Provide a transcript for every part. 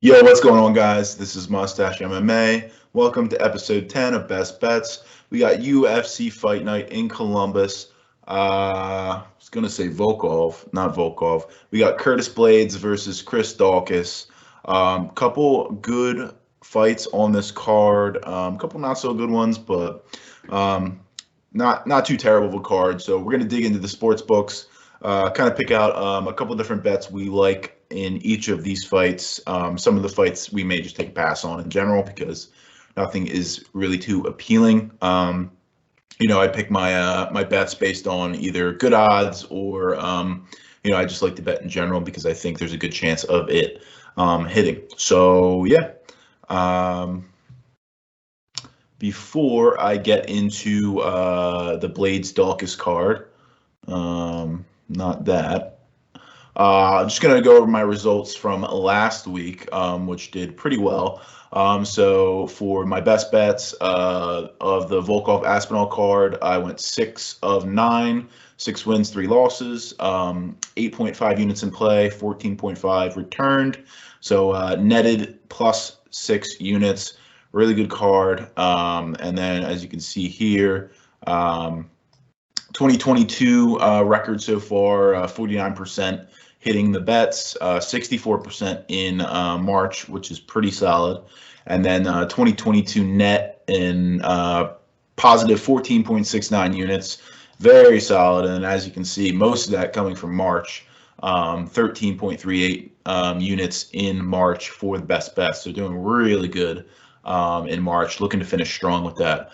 Yo, what's going on, guys? This is Mustache MMA. Welcome to episode 10 of Best Bets. We got UFC Fight Night in Columbus. I was going to say Volkov, not Volkov. We got Curtis Blaydes versus Chris Daukaus. Couple good fights on this card. Couple not so good ones, but not too terrible of a card. So we're going to dig into the sports books, kind of pick out a couple different bets we like in each of these fights. Some of the fights we may just take a pass on in general because nothing is really too appealing. I pick my bets based on either good odds or I just like to bet in general because I think there's a good chance of it hitting. So yeah. Before I get into the Blaydes Daukaus card, not that. I'm just going to go over my results from last week, which did pretty well. So for my best bets of the Volkov Aspinall card, I went 6 of 9, 6 wins, 3 losses, 8.5 units in play, 14.5 returned. So netted plus 6 units. Really good card. And then as you can see here, 2022 record so far, 49%. Hitting the bets, 64% in March, which is pretty solid. And then 2022 net in positive 14.69 units, very solid. And as you can see, most of that coming from March, 13.38 units in March for the best bets. So doing really good in March, looking to finish strong with that.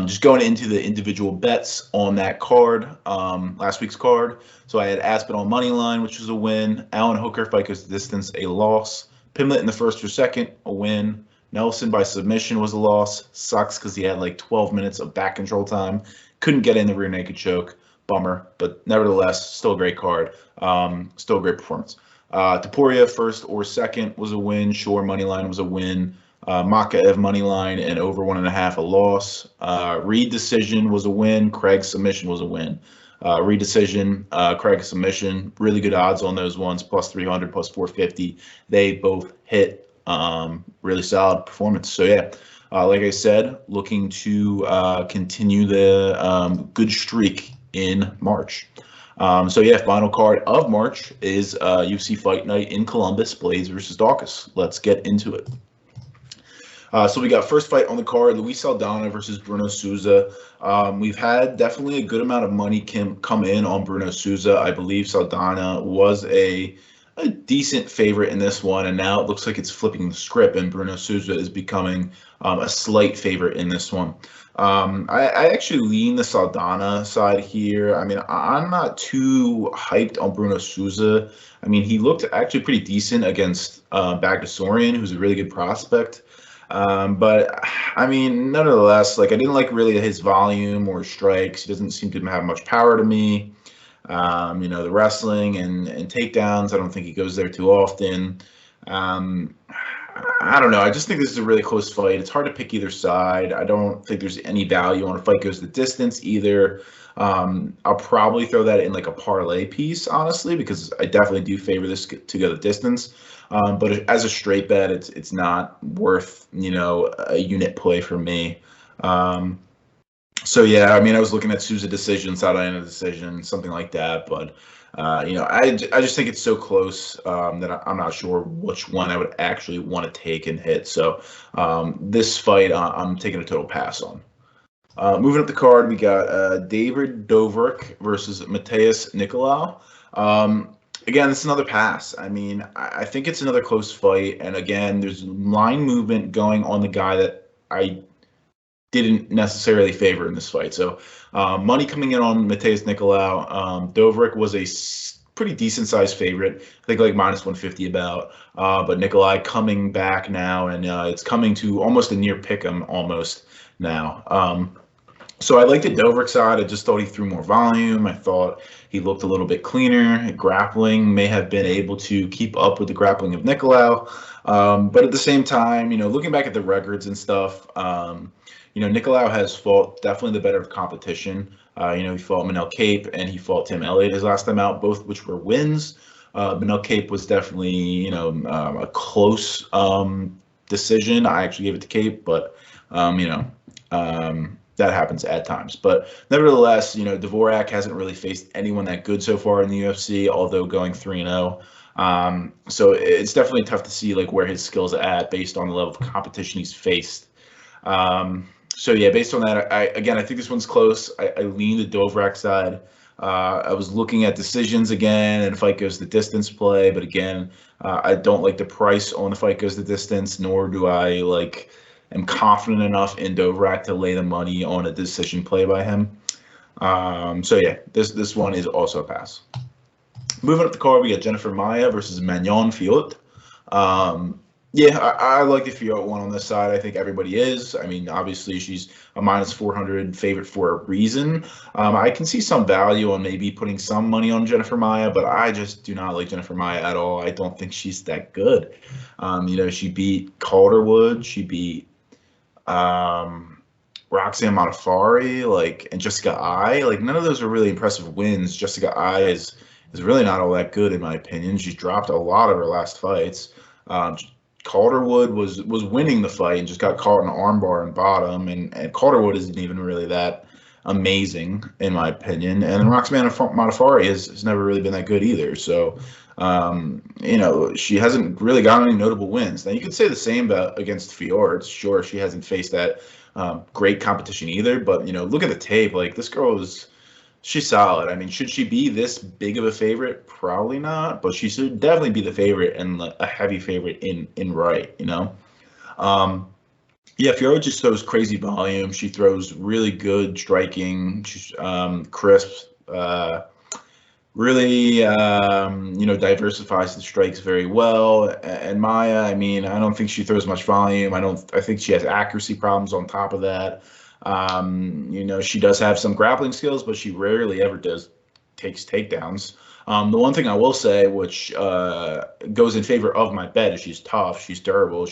Just going into the individual bets on that card, last week's card. So I had Aspinall money line, which was a win. Alan Hooker fight goes to distance, a loss. Pimlet in the first or second, a win. Nelson by submission was a loss. Sucks because he had like 12 minutes of back control time. Couldn't get in the rear naked choke. Bummer, but nevertheless, still a great card. Still a great performance. Topuria first or second was a win. Shore money line was a win. Makaev money line and over 1.5 a loss. Reed decision was a win. Craig submission was a win. Reed decision, Craig submission, really good odds on those ones, plus 300, plus 450. They both hit. Really solid performance. So yeah, like I said, looking to continue the good streak in March. So yeah, final card of March is UFC Fight Night in Columbus, Blaydes versus Daukaus. Let's get into it. So we got first fight on the card, Luis Saldana versus Bruno Souza. We've had definitely a good amount of money come in on Bruno Souza. I believe Saldana was a decent favorite in this one, and now it looks like it's flipping the script, and Bruno Souza is becoming a slight favorite in this one. I actually lean the Saldana side here. I mean, I'm not too hyped on Bruno Souza. I mean, he looked actually pretty decent against Bagdasarian, who's a really good prospect. But I mean, nonetheless, like I didn't like really his volume or strikes. He doesn't seem to have much power to me. The wrestling and takedowns, I don't think he goes there too often. I don't know. I just think this is a really close fight. It's hard to pick either side. I don't think there's any value on a fight goes the distance either. I'll probably throw that in like a parlay piece, honestly, because I definitely do favor this to go the distance. But as a straight bet, it's not worth, a unit play for me. So yeah, I mean, I was looking at Souza decision, Saldana decision, something like that. But I just think it's so close that I'm not sure which one I would actually want to take and hit. So this fight, I'm taking a total pass on. Moving up the card, we got David Dvorak versus Matheus Nicolau. Again, it's another pass. I mean, I think it's another close fight. And again, there's line movement going on the guy that I didn't necessarily favor in this fight. So money coming in on Matheus Nicolau. Dvorak was a pretty decent sized favorite. I think like minus 150 about. But Nicolai coming back now, and it's coming to almost a near pick 'em almost now. So I liked the Dvorak side. I just thought he threw more volume. I thought he looked a little bit cleaner. Grappling may have been able to keep up with the grappling of Nicolau. But at the same time, looking back at the records and stuff, Nicolau has fought definitely the better competition. He fought Manel Cape and he fought Tim Elliott his last time out, both which were wins. Manel Cape was definitely, a close decision. I actually gave it to Cape, but, that happens at times. But nevertheless, Dvorak hasn't really faced anyone that good so far in the UFC, although going 3-0. So it's definitely tough to see like where his skills are at based on the level of competition he's faced. So yeah, based on that, I think this one's close. I lean the Dvorak side. I was looking at decisions again, and fight goes the distance play. But again, I don't like the price on the fight goes the distance, nor do I am confident enough in Dvorak to lay the money on a decision play by him. So yeah, this one is also a pass. Moving up the card, we got Jennifer Maia versus Manon Fiorot. Yeah, I like the Fiorot one on this side. I think everybody is. I mean, obviously, she's a -400 favorite for a reason. I can see some value on maybe putting some money on Jennifer Maia, but I just do not like Jennifer Maia at all. I don't think she's that good. She beat Calderwood. She beat Roxanne Modafferi, and Jessica Ai. None of those are really impressive wins. Jessica Ai is really not all that good in my opinion. She's dropped a lot of her last fights. Calderwood was winning the fight and just got caught in an armbar and bottom, and Calderwood isn't even really that amazing in my opinion. And Roxanne Modafferi has never really been that good either. So, she hasn't really gotten any notable wins. Now you could say the same against Fiorot. Sure, she hasn't faced that great competition either, but look at the tape. This girl she's solid. I mean, should she be this big of a favorite? Probably not, but she should definitely be the favorite and a heavy favorite in right, Yeah, Fiorot just throws crazy volume. She throws really good striking. She's crisp, really, diversifies the strikes very well. And Maia, I mean, I don't think she throws much volume. I think she has accuracy problems on top of that. She does have some grappling skills, but she rarely ever takes takedowns. The one thing I will say, which goes in favor of my bet, is she's tough, she's durable.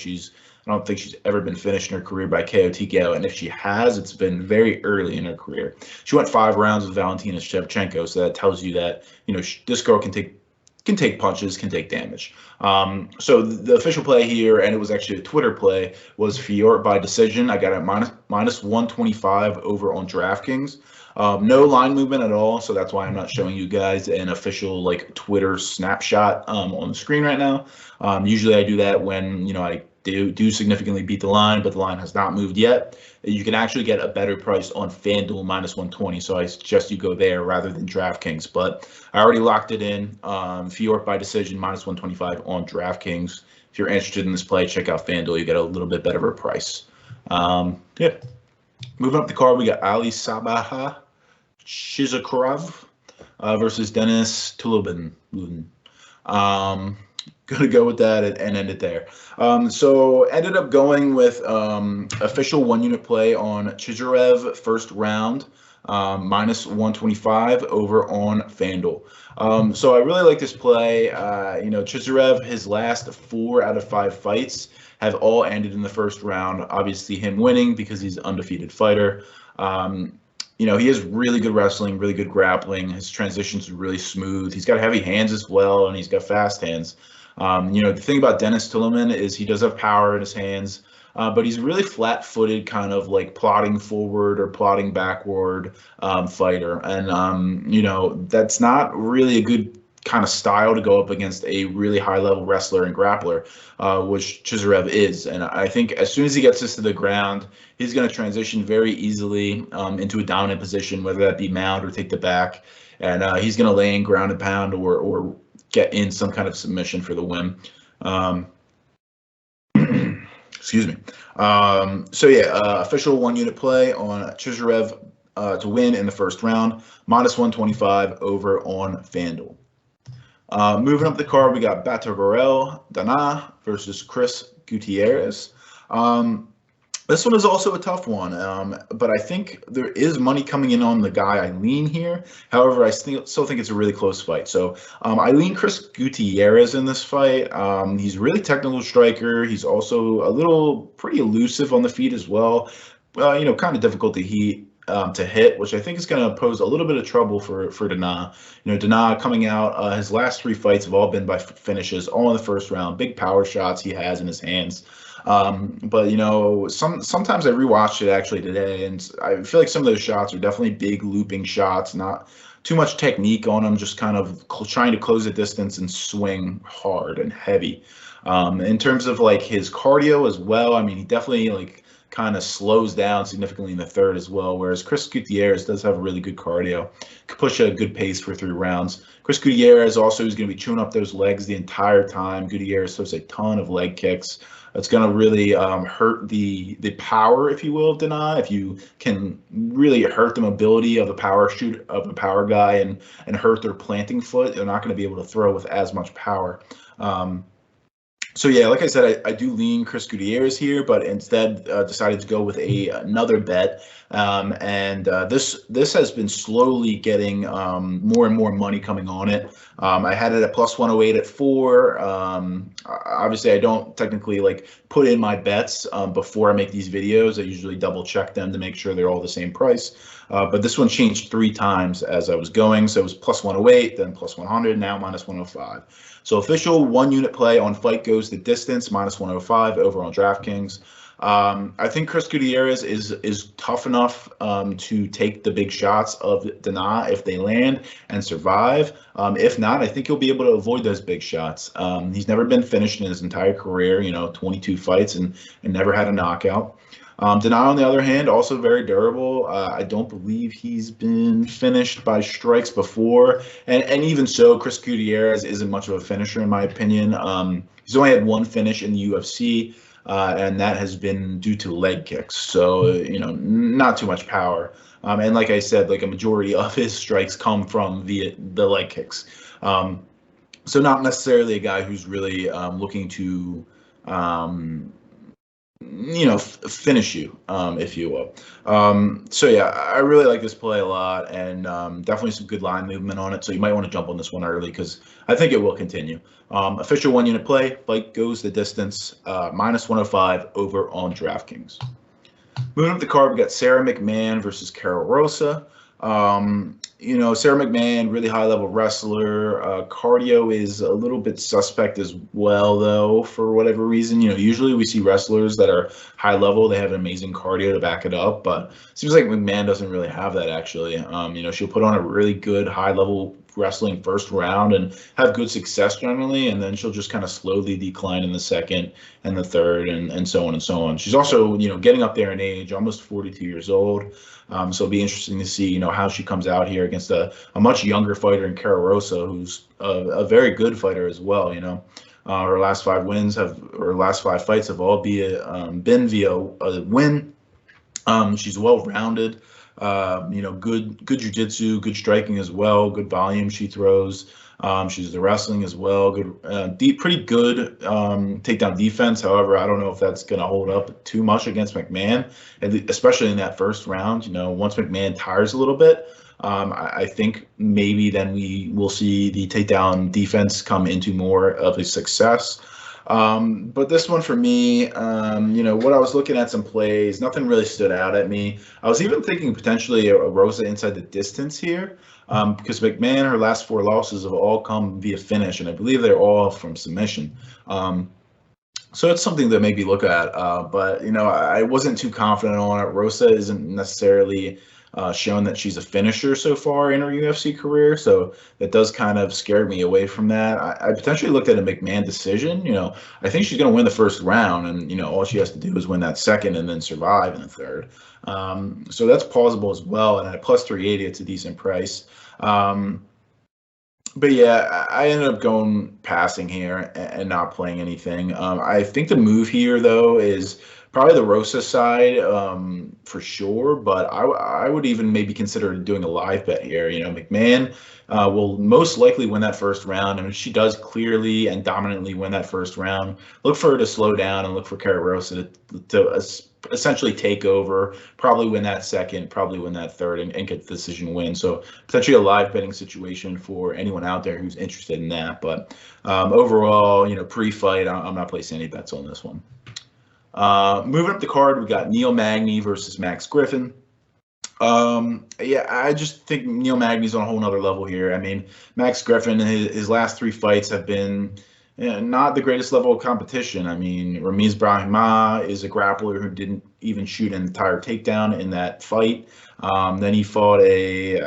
I don't think she's ever been finished in her career by KO TKO, and if she has, it's been very early in her career. She went 5 rounds with Valentina Shevchenko, so that tells you that this girl can take punches, can take damage. So the official play here, and it was actually a Twitter play, was Fiorot by decision. I got it -125 over on DraftKings. No line movement at all, so that's why I'm not showing you guys an official Twitter snapshot on the screen right now. Usually I do that when I do significantly beat the line, but the line has not moved yet. You can actually get a better price on FanDuel -120, so I suggest you go there rather than DraftKings. But I already locked it in. Fiorot by decision -125 on DraftKings. If you're interested in this play, check out FanDuel. You get a little bit better of a price. Yeah. Moving up the card, we got Aliaskhab versus Denis Tiuliulin. Gonna go with that and end it there. So ended up going with official 1-unit play on Khizriev first round, -125 over on FanDuel. So I really like this play. Khizriev, his last 4 out of 5 fights have all ended in the first round. Obviously him winning because he's an undefeated fighter. He has really good wrestling, really good grappling. His transitions are really smooth. He's got heavy hands as well, and he's got fast hands. The thing about Denis Tiuliulin is he does have power in his hands, but he's a really flat-footed, kind of plodding forward or plodding backward fighter. And, that's not really a good kind of style to go up against a really high-level wrestler and grappler, which Khizriev is. And I think as soon as he gets this to the ground, he's going to transition very easily into a dominant position, whether that be mount or take the back. And he's going to lay in ground and pound or get in some kind of submission for the win. Excuse me. So yeah, official 1-unit play on Khizriev to win in the first round, -125 over on FanDuel. Moving up the card, we got Batgerel Danaa versus Chris Gutierrez. This one is also a tough one, but I think there is money coming in on the guy I lean here. However, I still think it's a really close fight. So I lean Chris Gutierrez in this fight. He's a really technical striker. He's also pretty elusive on the feet as well. Kind of difficult to to hit, which I think is going to pose a little bit of trouble for Danaa. Danaa coming out, his last 3 fights have all been by finishes, all in the first round. Big power shots he has in his hands. But sometimes I rewatched it actually today, and I feel like some of those shots are definitely big looping shots, not too much technique on them, just kind of trying to close the distance and swing hard and heavy. In terms of like his cardio as well, I mean, he definitely like kind of slows down significantly in the third as well, whereas Chris Gutierrez does have a really good cardio, could push a good pace for 3 rounds. Chris Gutierrez also is going to be chewing up those legs the entire time. Gutierrez throws a ton of leg kicks. It's going to really hurt the power, if you will, of Danaa. If you can really hurt the mobility of a power guy and hurt their planting foot, they're not going to be able to throw with as much power. So yeah, like I said, I do lean Chris Gutierrez here, but instead decided to go with another bet. This has been slowly getting more and more money coming on it. I had it at plus 108 at 4. Obviously, I don't technically like put in my bets before I make these videos. I usually double check them to make sure they're all the same price. But this one changed 3 times as I was going. So it was plus 108, then plus 100, now minus 105. So official 1 unit play on Fight Goes the Distance, minus 105 over on DraftKings. I think Chris Gutierrez is tough enough to take the big shots of Danaa if they land and survive. If not, I think he'll be able to avoid those big shots. He's never been finished in his entire career, 22 fights and never had a knockout. Danaa, on the other hand, also very durable. I don't believe he's been finished by strikes before. And even so, Chris Gutierrez isn't much of a finisher, in my opinion. He's only had 1 finish in the UFC, and that has been due to leg kicks. So, not too much power. And like I said, like a majority of his strikes come from the leg kicks. So not necessarily a guy who's really looking to finish you, if you will. So yeah, I really like this play a lot, and definitely some good line movement on it. So you might want to jump on this one early because I think it will continue. Official 1 unit play, Fight Goes the Distance, minus 105 over on DraftKings. Moving up the card, we got Sarah McMann versus Karol Rosa. Sarah McMann, really high-level wrestler. Cardio is a little bit suspect as well, though, for whatever reason. Usually we see wrestlers that are high-level. They have an amazing cardio to back it up, but it seems like McMann doesn't really have that, actually. She'll put on a really good high-level wrestling first round and have good success generally, and then she'll just kind of slowly decline in the second and the third and so on and so on. She's also, getting up there in age, almost 42 years old. So it'll be interesting to see, how she comes out here against a much younger fighter in Karol Rosa, who's a very good fighter as well. Her last 5 fights have all been via a win. She's well-rounded. Good jiu-jitsu, good striking as well, good volume she throws. She's the wrestling as well, good, pretty good takedown defense. However, I don't know if that's going to hold up too much against McMann, especially in that first round. Once McMann tires a little bit, I think maybe then we will see the takedown defense come into more of a success. But this one for me, what I was looking at some plays, nothing really stood out at me. I was even thinking potentially a Rosa inside the distance here, because McMann, her last 4 losses have all come via finish, and I believe they're all from submission. So it's something to maybe look at. But I wasn't too confident on it. Rosa isn't necessarily shown that she's a finisher so far in her UFC career, so that does kind of scare me away from that. I potentially looked at a McMann decision. I think she's going to win the first round, and all she has to do is win that second and then survive in the third. So that's plausible as well, and at plus 380, it's a decent price. But yeah, I ended up going passing here and not playing anything. I think the move here, though, is probably the Rosa side for sure, but I would even maybe consider doing a live bet here. McMann will most likely win that first round, and if she does clearly and dominantly win that first round, look for her to slow down and look for Karol Rosa to essentially take over, probably win that second, probably win that third, and get the decision win. So potentially a live betting situation for anyone out there who's interested in that. But overall, pre-fight, I'm not placing any bets on this one. Moving up the card, we got Neil Magny versus Max Griffin. Yeah, I just think Neil Magny's on a whole nother level here. I mean, Max Griffin, his last three fights have been not the greatest level of competition. I mean, Ramiz Brahima is a grappler who didn't even shoot an entire takedown in that fight. Then he fought a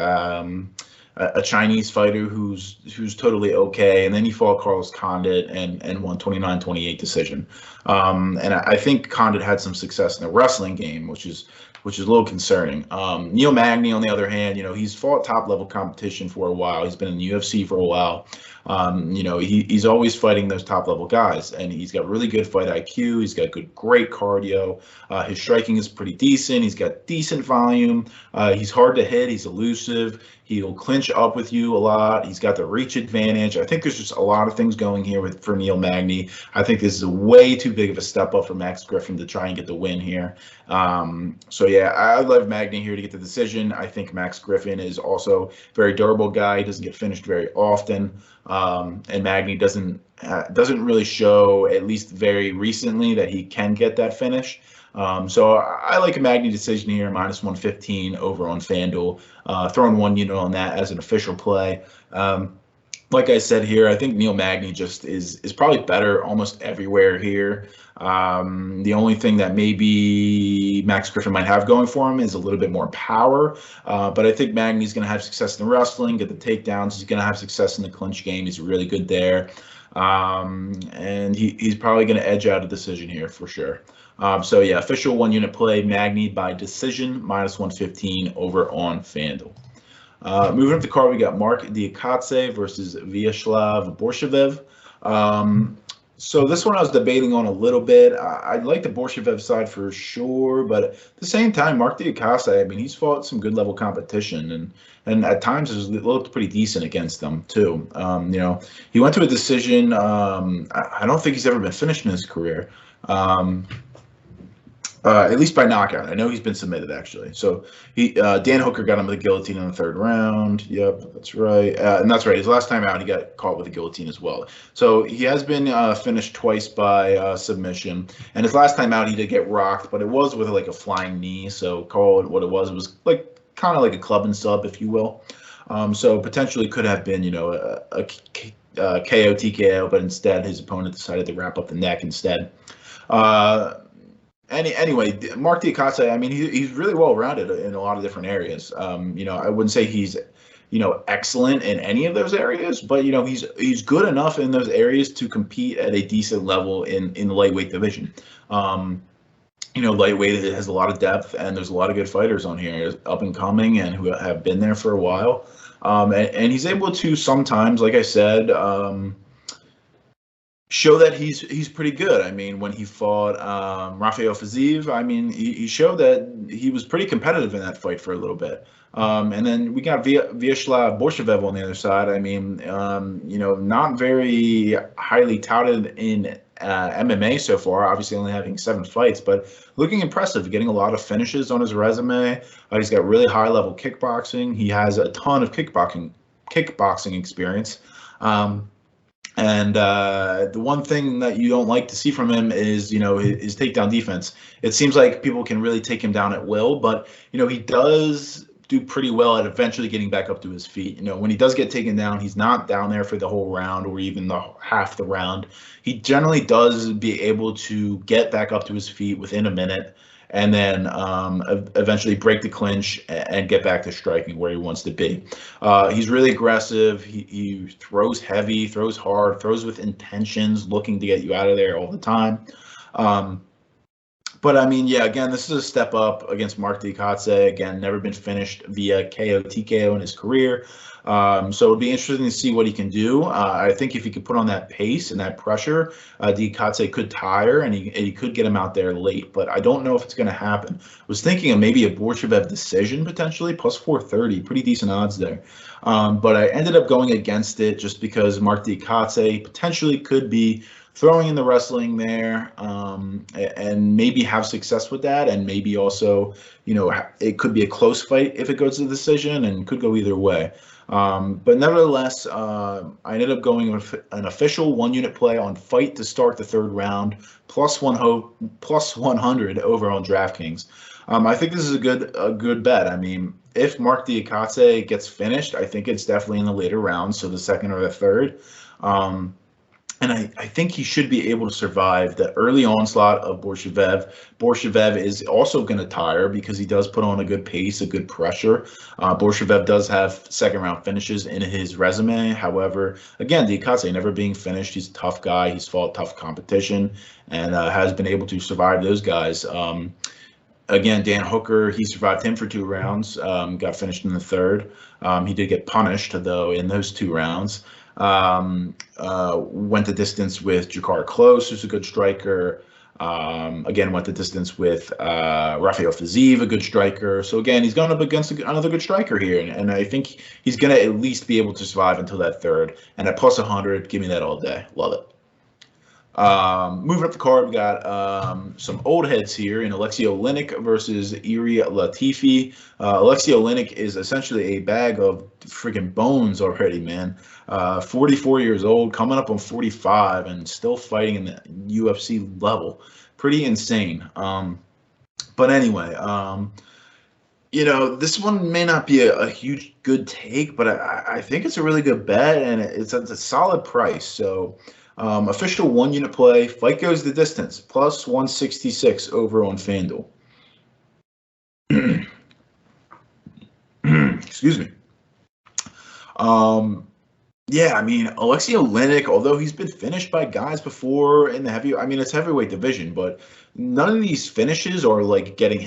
Chinese fighter who's totally okay, and then he fought Carlos Condit and won 29-28 decision. And I think Condit had some success in the wrestling game, which is a little concerning. Neil Magny, on the other hand, he's fought top level competition for a while. He's been in the UFC for a while. He's always fighting those top level guys, and he's got really good fight IQ. He's got great cardio. His striking is pretty decent. He's got decent volume. He's hard to hit. He's elusive. He'll clinch up with you a lot. He's got the reach advantage. I think there's just a lot of things going here for Neil Magny. I think this is a way too big of a step up for Max Griffin to try and get the win here. So yeah, I love Magny here to get the decision. I think Max Griffin is also a very durable guy. He doesn't get finished very often. And Magny doesn't really show, at least very recently, that he can get that finish. So I like a Magny decision here, minus 115 over on FanDuel. Throwing one unit on that as an official play. Like I said here, I think Neil Magny just is probably better almost everywhere here. The only thing that maybe Max Griffin might have going for him is a little bit more power. But I think Magny's going to have success in the wrestling, get the takedowns. He's going to have success in the clinch game. He's really good there. And he's probably going to edge out a decision here for sure. So yeah, official one unit play, Magny by decision, minus 115 over on FanDuel. Moving up the card, we got Marc Diakiese versus Viacheslav Borshchev. So this one I was debating on a little bit. I'd like the Borshchev side for sure, but at the same time, Marc Diakiese, I mean, he's fought some good level competition, and at times it looked pretty decent against them too. He went to a decision. I don't think he's ever been finished in his career. At least by knockout. I know he's been submitted, actually. So Dan Hooker got him with a guillotine in the third round. Yep, that's right. And that's right. His last time out, he got caught with a guillotine as well. So he has been finished twice by submission. And his last time out, he did get rocked, but it was with like a flying knee. So call it what it was. It was like kind of like a club and sub, if you will. So potentially could have been, a KO TKO, but instead his opponent decided to wrap up the neck instead. Anyway, Marc Diakiese, I mean, he's really well-rounded in a lot of different areas. I wouldn't say he's, excellent in any of those areas, but, he's good enough in those areas to compete at a decent level in the lightweight division. Lightweight has a lot of depth, and there's a lot of good fighters on here, up and coming, and who have been there for a while. And he's able to sometimes, like I said, show that he's pretty good. I mean, when he fought Rafael Fiziev, I mean, he showed that he was pretty competitive in that fight for a little bit. And then we got Viacheslav Borshchev on the other side. I mean, not very highly touted in MMA so far, obviously only having 7 fights, but looking impressive, getting a lot of finishes on his resume. He's got really high-level kickboxing. He has a ton of kickboxing experience. And the one thing that you don't like to see from him is, his takedown defense. It seems like people can really take him down at will, but, he does do pretty well at eventually getting back up to his feet. When he does get taken down, he's not down there for the whole round or even the half the round. He generally does be able to get back up to his feet within a minute, and then eventually break the clinch and get back to striking where he wants to be. He's really aggressive. He throws heavy, throws hard, throws with intentions, looking to get you out of there all the time. But I mean, yeah, again, this is a step up against Marc Diakiese. Again, never been finished via KO TKO in his career. So it'll be interesting to see what he can do. I think if he could put on that pace and that pressure, Diakiese could tire and he could get him out there late. But I don't know if it's going to happen. I was thinking of maybe a Borshchev decision potentially, plus 430, pretty decent odds there. But I ended up going against it just because Marc Diakiese potentially could be throwing in the wrestling there, and maybe have success with that, and maybe also, it could be a close fight if it goes to the decision, and could go either way. But nevertheless, I ended up going with an official 1-unit play on fight to start the third round, plus 100 over on DraftKings. I think this is a good bet. I mean, if Marc Diakiese gets finished, I think it's definitely in the later rounds, so the second or the third. And I think he should be able to survive the early onslaught of Borshchev. Borshchev is also going to tire because he does put on a good pace, a good pressure. Borshchev does have second-round finishes in his resume. However, again, Diakiese never being finished. He's a tough guy. He's fought tough competition and has been able to survive those guys. Again, Dan Hooker, he survived him for 2 rounds, got finished in the third. He did get punished, though, in those 2 rounds. Went the distance with Jakar Close, who's a good striker. Again, went the distance with Rafael Fiziev, a good striker. So again, he's going up against another good striker here, and I think he's going to at least be able to survive until that third. And at plus 100, give me that all day. Love it. Moving up the card, we got some old heads here in Alexsei Oleinik versus Iuri Latifi. Alexsei Oleinik is essentially a bag of freaking bones already, man. 44 years old, coming up on 45, and still fighting in the UFC level. Pretty insane. But anyway, this one may not be a huge good take, but I think it's a really good bet, and it's a solid price. So official 1-unit play, fight goes the distance, plus 166 over on FanDuel. Excuse me. Yeah, I mean, Alexsei Oleinik, although he's been finished by guys before in the it's heavyweight division, but none of these finishes are like getting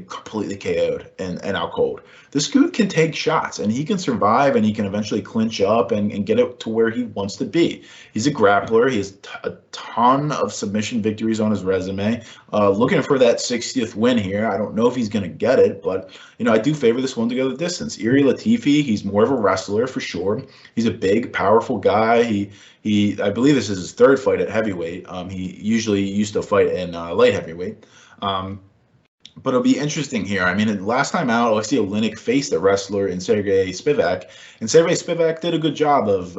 completely KO'd and out cold. This dude can take shots, and he can survive, and he can eventually clinch up and get it to where he wants to be. He's a grappler. He has a ton of submission victories on his resume. Looking for that 60th win here. I don't know if he's going to get it, but, I do favor this one to go the distance. Iuri Latifi, he's more of a wrestler for sure. He's a big, powerful guy. I believe this is his 3rd fight at heavyweight. He usually used to fight in light heavyweight. But it'll be interesting here. I mean, last time out, Alexsei Oleinik faced a wrestler in Sergey Spivak, and Sergey Spivak did a good job of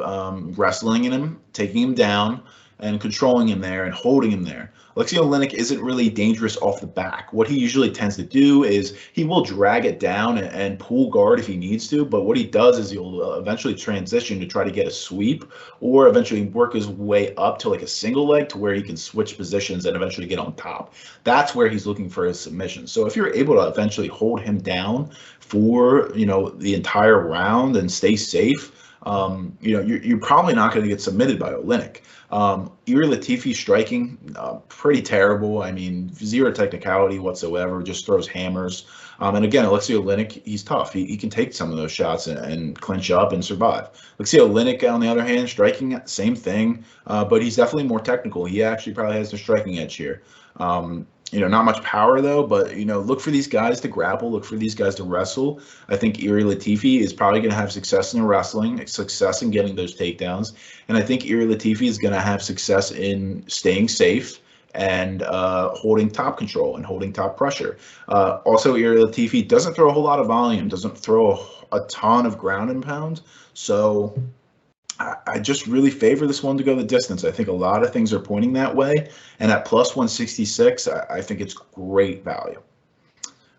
wrestling in him, taking him down, and controlling him there and holding him there. Alexsei Oleinik isn't really dangerous off the back. What he usually tends to do is he will drag it down and pull guard if he needs to, but what he does is he'll eventually transition to try to get a sweep or eventually work his way up to like a single leg to where he can switch positions and eventually get on top. That's where he's looking for his submission. So if you're able to eventually hold him down for, the entire round and stay safe, you're probably not going to get submitted by Oleinik. Iuri Latifi striking, pretty terrible. I mean, 0 technicality whatsoever, just throws hammers. And again, Alexsei Oleinik, he's tough. He can take some of those shots and clinch up and survive. Alexsei Oleinik, on the other hand, striking, same thing, but he's definitely more technical. He actually probably has the striking edge here. Not much power though, but look for these guys to grapple, look for these guys to wrestle. I think Iuri Latifi is probably going to have success in the wrestling, success in getting those takedowns, and I think Iuri Latifi is going to have success in staying safe and holding top control and holding top pressure. Also, Iuri Latifi doesn't throw a whole lot of volume, doesn't throw a ton of ground and pound, so I just really favor this one to go the distance. I think a lot of things are pointing that way. And at plus 166, I think it's great value.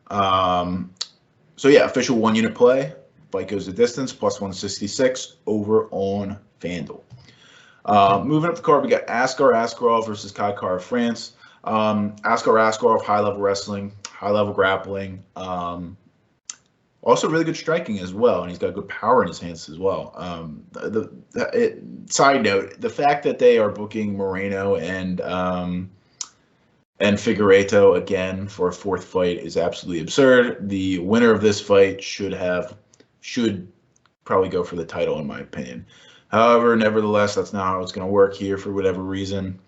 So yeah, official 1-unit play. Fight goes the distance, plus 166 over on FanDuel. Moving up the card, we got Askar Askarov versus Kai Kara France. Askar Askarov, high-level wrestling, high-level grappling. Also really good striking as well, and he's got good power in his hands as well. Side note, the fact that they are booking Moreno and Figueiredo again for a 4th fight is absolutely absurd. The winner of this fight should probably go for the title, in my opinion. However, nevertheless, that's not how it's going to work here for whatever reason.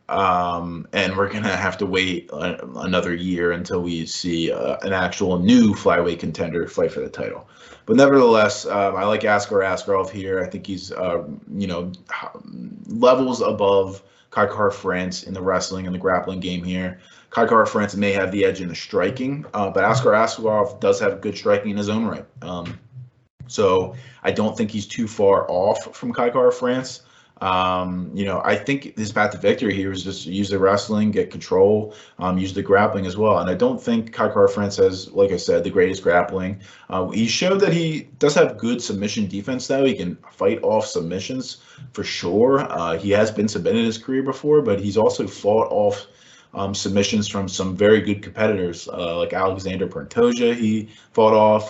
And we're going to have to wait another year until we see an actual new flyweight contender fight for the title. But nevertheless, I like Askar Askarov here. I think he's, levels above Kai France in the wrestling and the grappling game here. Kai France may have the edge in the striking, but Askar Askarov does have good striking in his own right. So I don't think he's too far off from Kai France. I think his path to victory here is just use the wrestling, get control, use the grappling as well. And I don't think Kai France has, like I said, the greatest grappling. He showed that he does have good submission defense, though. He can fight off submissions for sure. He has been submitted in his career before, but he's also fought off submissions from some very good competitors like Alexander Pantoja. He fought off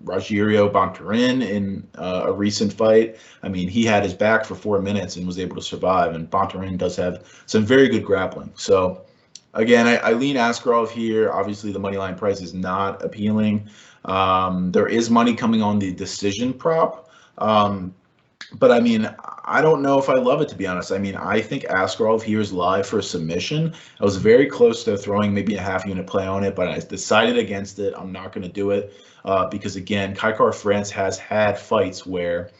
Rogerio Bontorin in a recent fight. I mean, he had his back for 4 minutes and was able to survive. And Bontorin does have some very good grappling. So, again, I lean Askarov here. Obviously, the money line price is not appealing. There is money coming on the decision prop. But, I mean, I don't know if I love it, to be honest. I mean, I think Askarov here is live for a submission. I was very close to throwing maybe a half-unit play on it, but I decided against it. I'm not going to do it because, again, Kai France has had fights where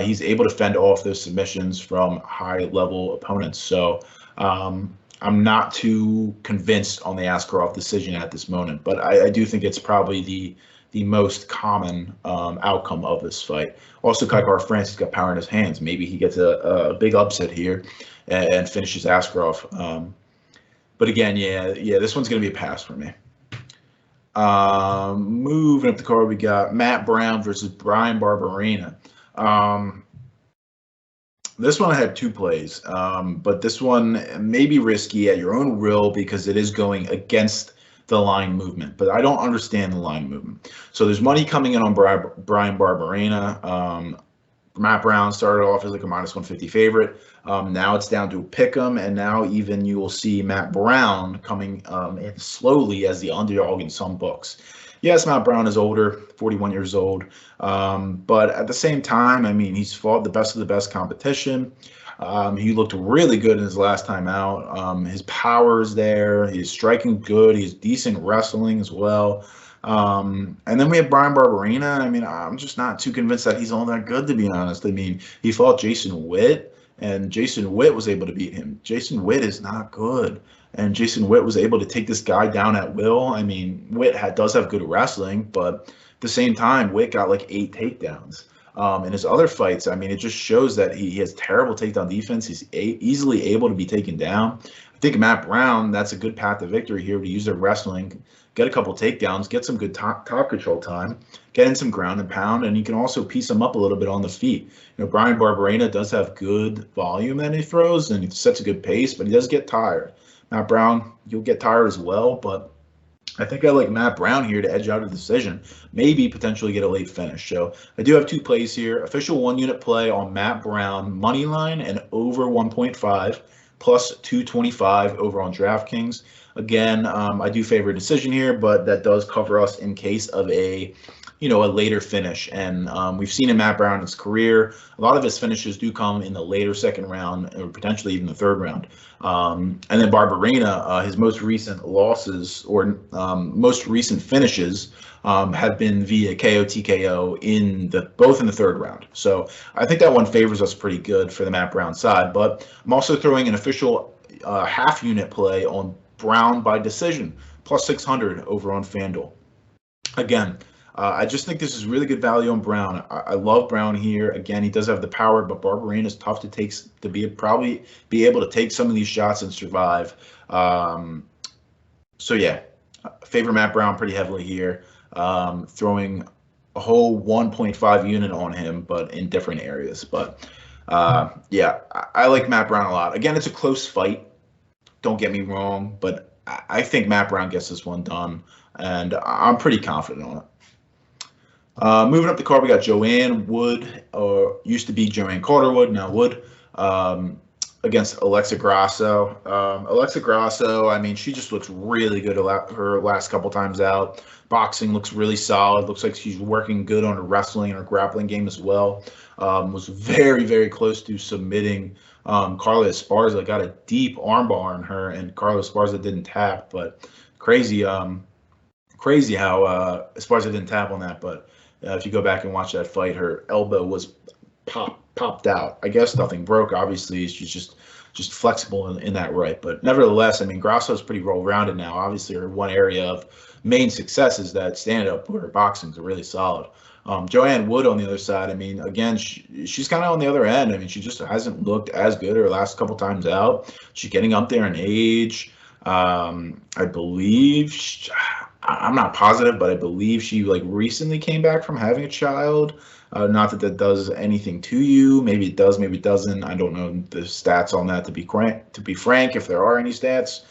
he's able to fend off those submissions from high-level opponents. So I'm not too convinced on the Askarov decision at this moment, but I do think it's probably the most common outcome of this fight. Also, Kai France has got power in his hands. Maybe he gets a big upset here and finishes Askarov. But again, yeah, this one's going to be a pass for me. Moving up the card, we got Matt Brown versus Bryan Barberena. This one I had two plays, but this one may be risky at your own will because it is going against the line movement, but I don't understand the line movement. So there's money coming in on Bryan Barberena. Matt Brown started off as like a -150 favorite. Now it's down to a pick 'em, and now even you will see Matt Brown coming in slowly as the underdog in some books. Yes, Matt Brown is older, 41 years old, but at the same time, I mean, he's fought the best of the best competition. He looked really good in his last time out. His power is there. He's striking good. He's decent wrestling as well. And then we have Bryan Barberena. I mean, I'm just not too convinced that he's all that good, to be honest. I mean, he fought Jason Witt, and Jason Witt was able to beat him. Jason Witt is not good. And Jason Witt was able to take this guy down at will. I mean, Witt does have good wrestling, but at the same time, Witt got like 8 takedowns. In his other fights, I mean, it just shows that he has terrible takedown defense. He's easily able to be taken down. I think Matt Brown, that's a good path to victory here to use their wrestling, get a couple takedowns, get some good top control time, get in some ground and pound, and you can also piece him up a little bit on the feet. You know, Bryan Barberena does have good volume that he throws, and he sets a good pace, but he does get tired. Matt Brown, you'll get tired as well, but I think I like Matt Brown here to edge out a decision, maybe potentially get a late finish. So I do have two plays here. Official 1-unit play on Matt Brown, money line and over 1.5, plus 225 over on DraftKings. Again, I do favor a decision here, but that does cover us in case of a later finish. And we've seen in Matt Brown in his career, a lot of his finishes do come in the later second round or potentially even the third round. And then Barberena, his most recent losses or most recent finishes have been via KO, TKO both in the third round. So I think that one favors us pretty good for the Matt Brown side. But I'm also throwing an official half-unit play on Brown by decision, plus 600 over on FanDuel. Again, I just think this is really good value on Brown. I love Brown here. Again, he does have the power, but Barberena is tough to probably be able to take some of these shots and survive. So yeah, favor Matt Brown pretty heavily here. Throwing a whole 1.5 unit on him, but in different areas. But yeah, I like Matt Brown a lot. Again, it's a close fight. Don't get me wrong, but I think Matt Brown gets this one done, and I'm pretty confident on it. Moving up the card, we got Joanne Wood, or used to be Joanne Carter Wood, now Wood, against Alexa Grasso. Alexa Grasso, I mean, she just looks really good her last couple times out. Boxing looks really solid. Looks like she's working good on her wrestling and her grappling game as well. Was very, very close to submitting Carla Esparza. Got a deep armbar on her, and Carla Esparza didn't tap. But crazy how Esparza didn't tap on that. But if you go back and watch that fight, her elbow was popped out. I guess nothing broke. Obviously, she's just just flexible in that right. But nevertheless, I mean, Grasso's pretty well-rounded now. Obviously, her one area of main success is that stand-up where her boxing's really solid. Joanne Wood on the other side, I mean, again, she's kind of on the other end. I mean, she just hasn't looked as good her last couple times out. She's getting up there in age. I believe, I'm not positive, but I believe she like recently came back from having a child. Not that that does anything to you. Maybe it does, maybe it doesn't. I don't know the stats on that, to be frank, if there are any stats.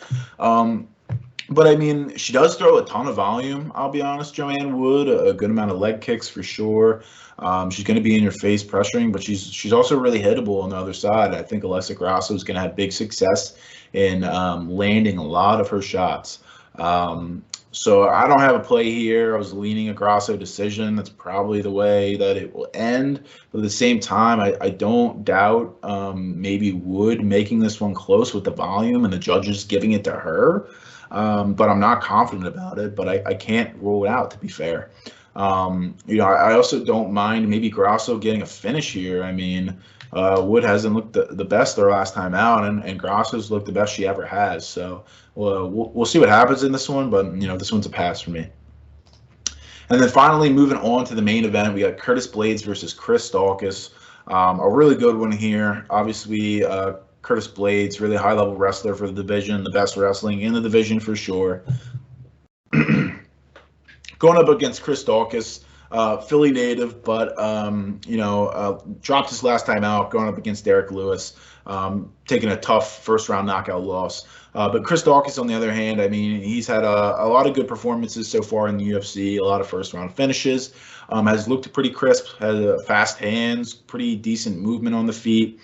But I mean, she does throw a ton of volume, I'll be honest, Joanne Wood, a good amount of leg kicks for sure. She's going to be in your face pressuring, but she's also really hittable on the other side. I think Alexa Grasso is going to have big success in landing a lot of her shots. So I don't have a play here. I was leaning a Grasso decision. That's probably the way that it will end. But at the same time, I don't doubt maybe Wood making this one close with the volume and the judges giving it to her. But I'm not confident about it, but I can't rule it out, to be fair. I also don't mind maybe Grasso getting a finish here. I mean, Wood hasn't looked the best their last time out, and Grasso's looked the best she ever has. So we'll see what happens in this one, but, this one's a pass for me. And then finally, moving on to the main event, we got Curtis Blaydes versus Chris Daukaus. A really good one here. Obviously, Curtis Blaydes, really high-level wrestler for the division, the best wrestling in the division for sure. Going up against Chris Daukaus, Philly native, but dropped his last time out, going up against Derek Lewis, taking a tough first-round knockout loss. But Chris Daukaus, on the other hand, I mean, he's had a lot of good performances so far in the UFC, a lot of first-round finishes, has looked pretty crisp, has fast hands, pretty decent movement on the feet.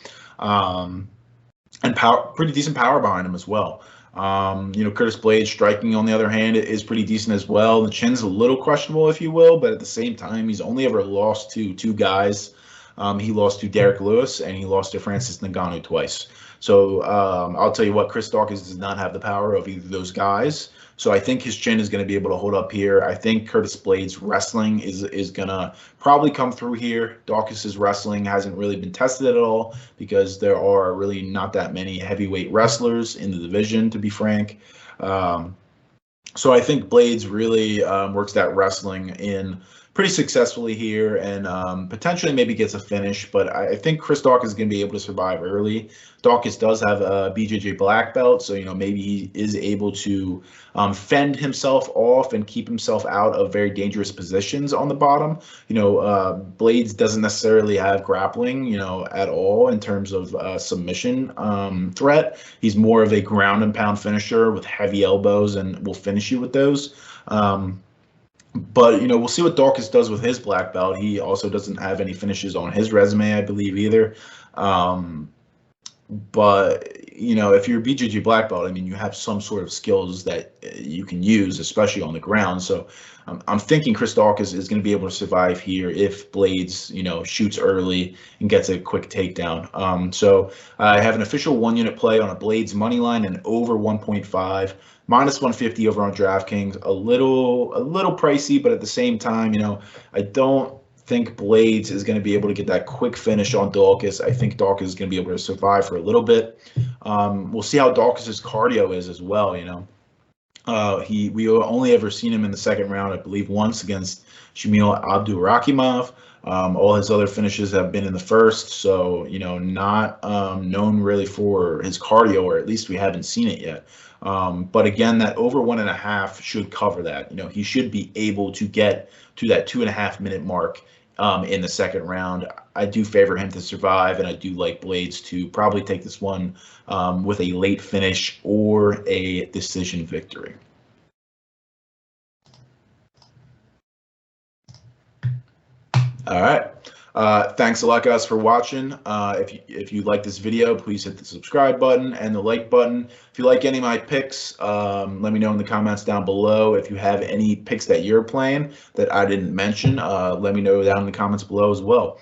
And pretty decent power behind him as well. Curtis Blaydes striking, on the other hand, is pretty decent as well. The chin's a little questionable, if you will, but at the same time, he's only ever lost to two guys. He lost to Derek Lewis, and he lost to Francis Ngannou twice. So I'll tell you what, Chris Daukaus does not have the power of either of those guys. So I think his chin is going to be able to hold up here. I think Curtis Blaydes' wrestling is going to probably come through here. Daukaus' wrestling hasn't really been tested at all because there are really not that many heavyweight wrestlers in the division, to be frank. So I think Blaydes really works that wrestling in pretty successfully here and potentially maybe gets a finish, but I think Chris Daukaus is going to be able to survive early. Daukaus does have a BJJ black belt, so maybe he is able to fend himself off and keep himself out of very dangerous positions on the bottom. Blaydes doesn't necessarily have grappling, at all in terms of submission threat. He's more of a ground and pound finisher with heavy elbows and will finish you with those. But, we'll see what Daukaus does with his black belt. He also doesn't have any finishes on his resume, I believe, either. But, if you're a BJJ black belt, I mean, you have some sort of skills that you can use, especially on the ground. So I'm thinking Chris Daukaus is going to be able to survive here if Blaydes, shoots early and gets a quick takedown. So I have an official 1-unit play on a Blaydes money line and over 1.5. Minus 150 over on DraftKings, a little pricey, but at the same time, I don't think Blaydes is going to be able to get that quick finish on Daukaus. I think Daukaus is going to be able to survive for a little bit. We'll see how Daukaus' cardio is as well. We only ever seen him in the second round, I believe, once against Shamil Abdurakhimov. All his other finishes have been in the first, so not known really for his cardio, or at least we haven't seen it yet. But again, that over 1.5 should cover that. He should be able to get to that 2.5-minute mark in the second round. I do favor him to survive, and I do like Blaydes to probably take this one with a late finish or a decision victory. All right. Thanks a lot, guys, for watching. If you like this video, please hit the subscribe button and the like button. If you like any of my picks, let me know in the comments down below. If you have any picks that you're playing that I didn't mention, let me know down in the comments below as well.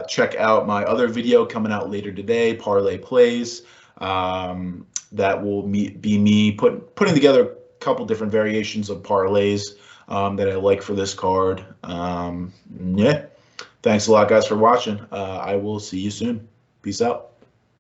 Check out my other video coming out later today, Parlay Plays. That will be me putting together a couple different variations of parlays that I like for this card. Yeah. Thanks a lot, guys, for watching. I will see you soon. Peace out.